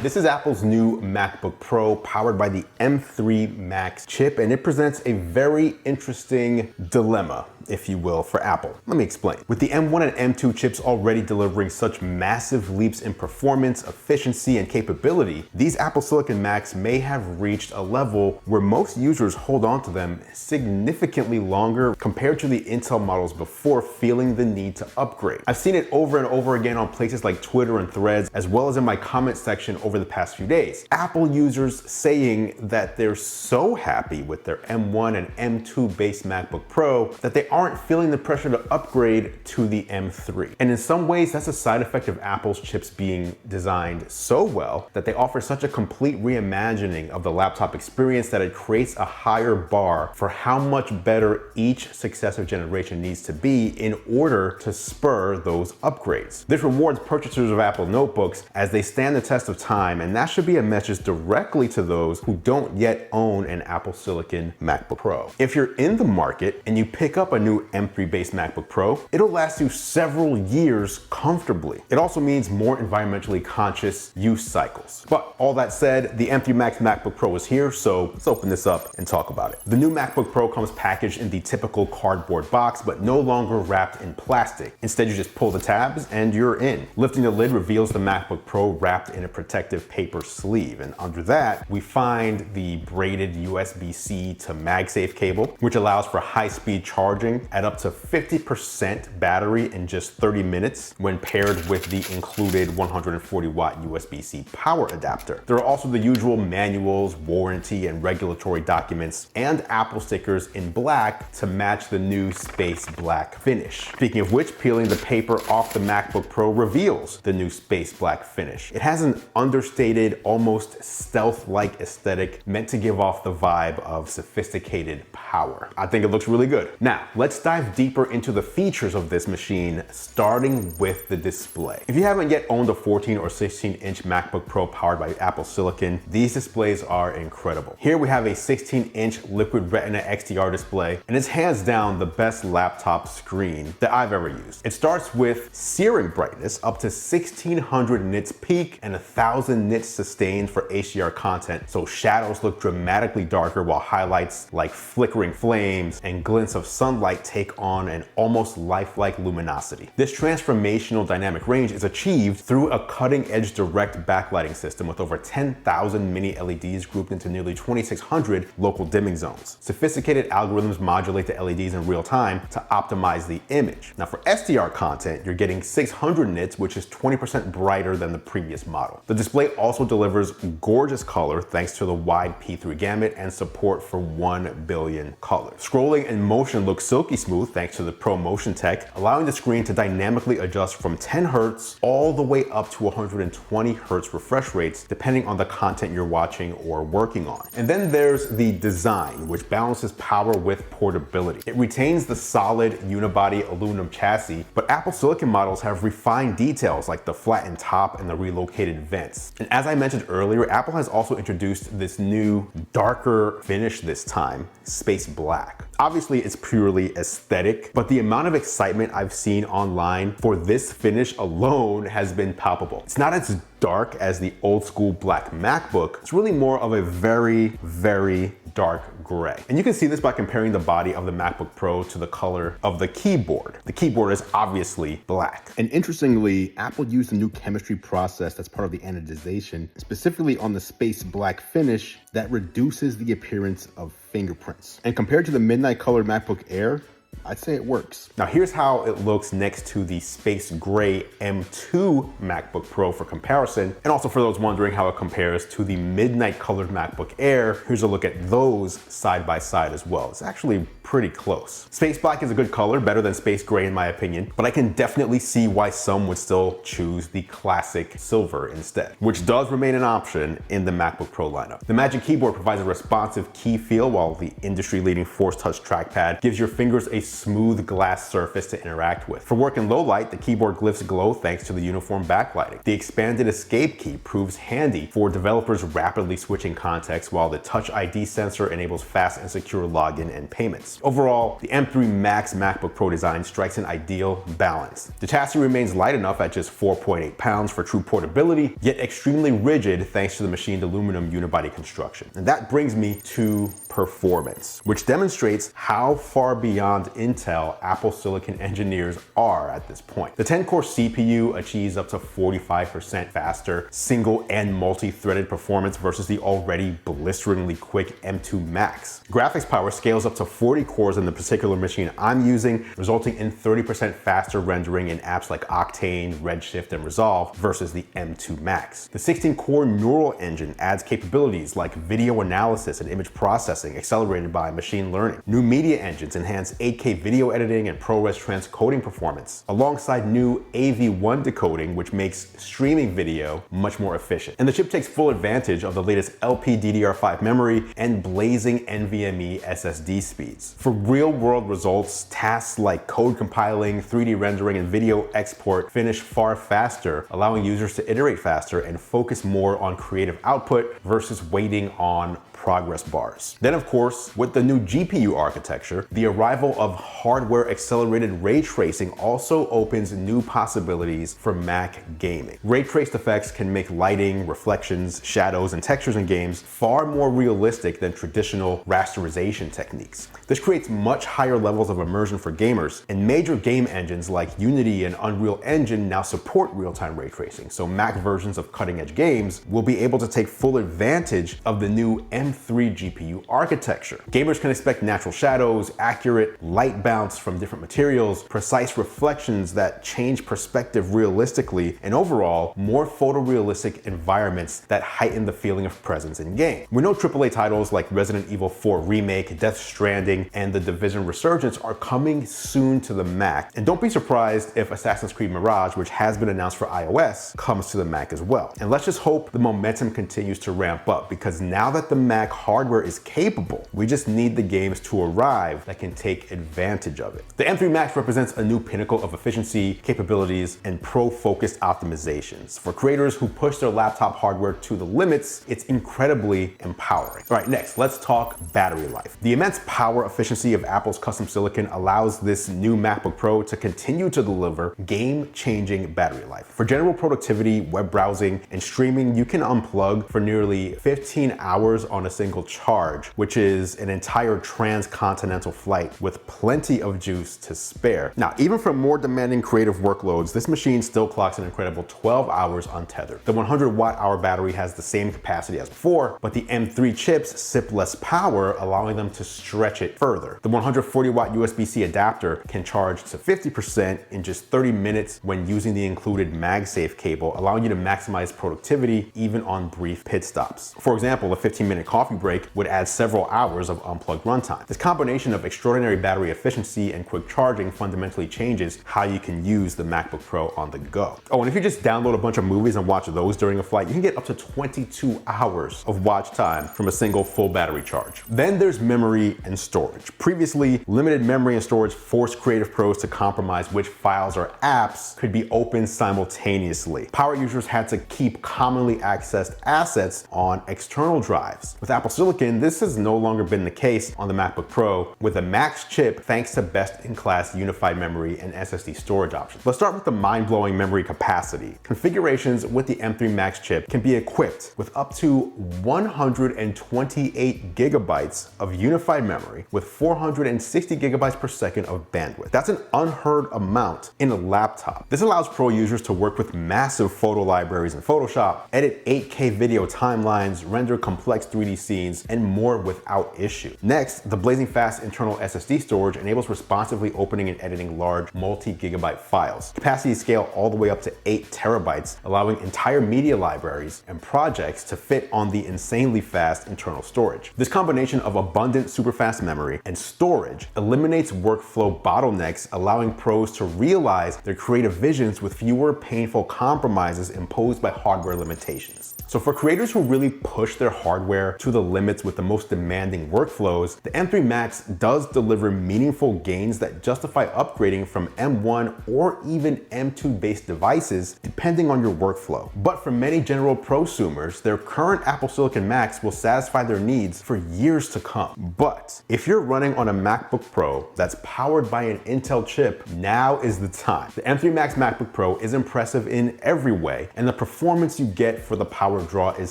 This is Apple's new MacBook Pro powered by the M3 Max chip, and it presents a very interesting dilemma, if you will, for Apple. Let me explain. With the M1 and M2 chips already delivering such massive leaps in performance, efficiency, and capability, these Apple Silicon Macs may have reached a level where most users hold on to them significantly longer compared to the Intel models before feeling the need to upgrade. I've seen it over and over again on places like Twitter and Threads, as well as in my comment section over the past few days. Apple users saying that they're so happy with their M1 and M2 based MacBook Pro that they aren't feeling the pressure to upgrade to the M3. And in some ways, that's a side effect of Apple's chips being designed so well that they offer such a complete reimagining of the laptop experience that it creates a higher bar for how much better each successive generation needs to be in order to spur those upgrades. This rewards purchasers of Apple notebooks as they stand the test of time, and that should be a message directly to those who don't yet own an Apple Silicon MacBook Pro. If you're in the market and you pick up a new M3 based MacBook Pro, it'll last you several years comfortably. It also means more environmentally conscious use cycles. But all that said, the M3 Max MacBook Pro is here, so let's open this up and talk about it. The new MacBook Pro comes packaged in the typical cardboard box, but no longer wrapped in plastic. Instead, you just pull the tabs and you're in. Lifting the lid reveals the MacBook Pro wrapped in a protective paper sleeve, and under that, we find the braided USB-C to MagSafe cable, which allows for high-speed charging at up to 50% battery in just 30 minutes when paired with the included 140 watt USB-C power adapter. There are also the usual manuals, warranty, and regulatory documents, and Apple stickers in black to match the new space black finish. Speaking of which, peeling the paper off the MacBook Pro reveals the new space black finish. It has an understated, almost stealth-like aesthetic meant to give off the vibe of sophisticated power. I think it looks really good. Now, let's dive deeper into the features of this machine, starting with the display. If you haven't yet owned a 14 or 16-inch MacBook Pro powered by Apple Silicon, these displays are incredible. Here we have a 16-inch Liquid Retina XDR display, and it's hands down the best laptop screen that I've ever used. It starts with searing brightness up to 1600 nits peak and 1000 nits sustained for HDR content, so shadows look dramatically darker while highlights like flickering flames and glints of sunlight take on an almost lifelike luminosity. This transformational dynamic range is achieved through a cutting-edge direct backlighting system with over 10,000 mini LEDs grouped into nearly 2,600 local dimming zones. Sophisticated algorithms modulate the LEDs in real time to optimize the image. Now for SDR content, you're getting 600 nits, which is 20% brighter than the previous model. The display also delivers gorgeous color thanks to the wide P3 gamut and support for 1 billion colors. Scrolling and motion look silky smooth thanks to the Pro Motion tech, allowing the screen to dynamically adjust from 10 Hz all the way up to 120 Hz refresh rates, depending on the content you're watching or working on. And then there's the design, which balances power with portability. It retains the solid unibody aluminum chassis, but Apple Silicon models have refined details like the flattened top and the relocated vents. And as I mentioned earlier, Apple has also introduced this new darker finish this time, space black. Obviously, it's purely aesthetic, but the amount of excitement I've seen online for this finish alone has been palpable. It's not as dark as the old school black MacBook. It's really more of a very, very dark gray. And you can see this by comparing the body of the MacBook Pro to the color of the keyboard. The keyboard is obviously black. And interestingly, Apple used a new chemistry process that's part of the anodization, specifically on the space black finish that reduces the appearance of fingerprints. And compared to the midnight colored MacBook Air, I'd say it works. Now here's how it looks next to the space gray M2 MacBook Pro for comparison. And also for those wondering how it compares to the midnight colored MacBook Air, here's a look at those side by side as well. It's actually pretty close. Space black is a good color, better than space gray in my opinion, but I can definitely see why some would still choose the classic silver instead, which does remain an option in the MacBook Pro lineup. The Magic Keyboard provides a responsive key feel, while the industry-leading Force Touch trackpad gives your fingers a smooth glass surface to interact with. For work in low light, the keyboard glyphs glow thanks to the uniform backlighting. The expanded escape key proves handy for developers rapidly switching contexts, while the Touch ID sensor enables fast and secure login and payments. Overall, the M3 Max MacBook Pro Design strikes an ideal balance. The chassis remains light enough at just 4.8 pounds for true portability, yet extremely rigid thanks to the machined aluminum unibody construction. And that brings me to performance, which demonstrates how far beyond Intel Apple Silicon engineers are at this point. The 10-core CPU achieves up to 45% faster single and multi-threaded performance versus the already blisteringly quick M2 Max. Graphics power scales up to 40 cores in the particular machine I'm using, resulting in 30% faster rendering in apps like Octane, Redshift, and Resolve versus the M2 Max. The 16-core neural engine adds capabilities like video analysis and image processing accelerated by machine learning. New media engines enhance 8K video editing and ProRes transcoding performance, alongside new AV1 decoding, which makes streaming video much more efficient. And the chip takes full advantage of the latest LPDDR5 memory and blazing NVMe SSD speeds. For real-world results, tasks like code compiling, 3D rendering, and video export finish far faster, allowing users to iterate faster and focus more on creative output versus waiting on progress bars. Then of course, with the new GPU architecture, the arrival of hardware accelerated ray tracing also opens new possibilities for Mac gaming. Ray traced effects can make lighting, reflections, shadows, and textures in games far more realistic than traditional rasterization techniques. This creates much higher levels of immersion for gamers, and major game engines like Unity and Unreal Engine now support real-time ray tracing, so Mac versions of cutting-edge games will be able to take full advantage of the new M3 GPU architecture. Gamers can expect natural shadows, accurate light bounce from different materials, precise reflections that change perspective realistically, and overall, more photorealistic environments that heighten the feeling of presence in game. We know AAA titles like Resident Evil 4 Remake, Death Stranding, and The Division Resurgence are coming soon to the Mac, and don't be surprised if Assassin's Creed Mirage, which has been announced for iOS, comes to the Mac as well. And let's just hope the momentum continues to ramp up, because now that the Mac hardware is capable, we just need the games to arrive that can take advantage of it. The M3 Max represents a new pinnacle of efficiency, capabilities, and pro-focused optimizations. For creators who push their laptop hardware to the limits, it's incredibly empowering. All right, next, let's talk battery life. The immense power efficiency of Apple's custom silicon allows this new MacBook Pro to continue to deliver game-changing battery life. For general productivity, web browsing, and streaming, you can unplug for nearly 15 hours on a single charge, which is an entire transcontinental flight with plenty of juice to spare. Now, even for more demanding creative workloads, this machine still clocks an incredible 12 hours untethered. The 100 watt-hour battery has the same capacity as before, but the M3 chips sip less power, allowing them to stretch it further. The 140 watt USB-C adapter can charge to 50% in just 30 minutes when using the included MagSafe cable, allowing you to maximize productivity even on brief pit stops. For example, a 15-minute coffee break would add several hours of unplugged runtime. This combination of extraordinary battery efficiency and quick charging fundamentally changes how you can use the MacBook Pro on the go. Oh, and if you just download a bunch of movies and watch those during a flight, you can get up to 22 hours of watch time from a single full battery charge. Then there's memory and storage. Previously, limited memory and storage forced creative pros to compromise which files or apps could be opened simultaneously. Power users had to keep commonly accessed assets on external drives. With Apple Silicon, this has no longer been the case on the MacBook Pro with a Max chip thanks to best-in-class unified memory and SSD storage options. Let's start with the mind-blowing memory capacity. Configurations with the M3 Max chip can be equipped with up to 128 gigabytes of unified memory with 460 gigabytes per second of bandwidth. That's an unheard amount in a laptop. This allows pro users to work with massive photo libraries in Photoshop, edit 8K video timelines, render complex 3D scenes, and more without issue. Next, the blazing fast internal SSD storage enables responsively opening and editing large multi-gigabyte files. Capacities scale all the way up to 8 terabytes, allowing entire media libraries and projects to fit on the insanely fast internal storage. This combination of abundant super-fast memory and storage eliminates workflow bottlenecks, allowing pros to realize their creative visions with fewer painful compromises imposed by hardware limitations. So for creators who really push their hardware to the limits with the most demanding workflows, the M3 Max does deliver meaningful gains that justify upgrading from M1 or even M2 based devices, depending on your workflow. But for many general prosumers, their current Apple Silicon Macs will satisfy their needs for years to come. But if you're running on a MacBook Pro that's powered by an Intel chip, now is the time. The M3 Max MacBook Pro is impressive in every way, and the performance you get for the power draw is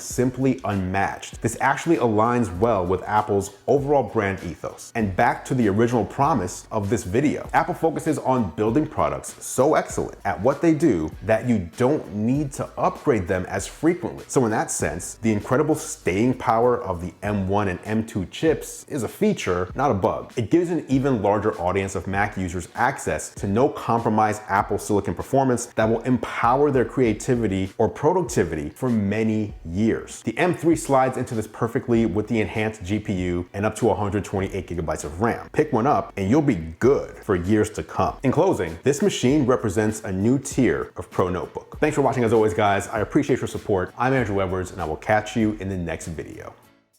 simply unmatched. This actually aligns well with Apple's overall brand ethos. And back to the original promise of this video, Apple focuses on building products so excellent at what they do that you don't need to upgrade them as frequently. So in that sense, the incredible staying power of the M1 and M2 chips is a feature, not a bug. It gives an even larger audience of Mac users access to no compromise Apple Silicon performance that will empower their creativity or productivity for many years. The M3 slides into this perfectly with the enhanced GPU and up to 128 gigabytes of RAM. Pick one up and you'll be good for years to come. In closing, this machine represents a new tier of pro notebook. Thanks for watching as always, guys. I appreciate your support. I'm Andrew Edwards, and I will catch you in the next video.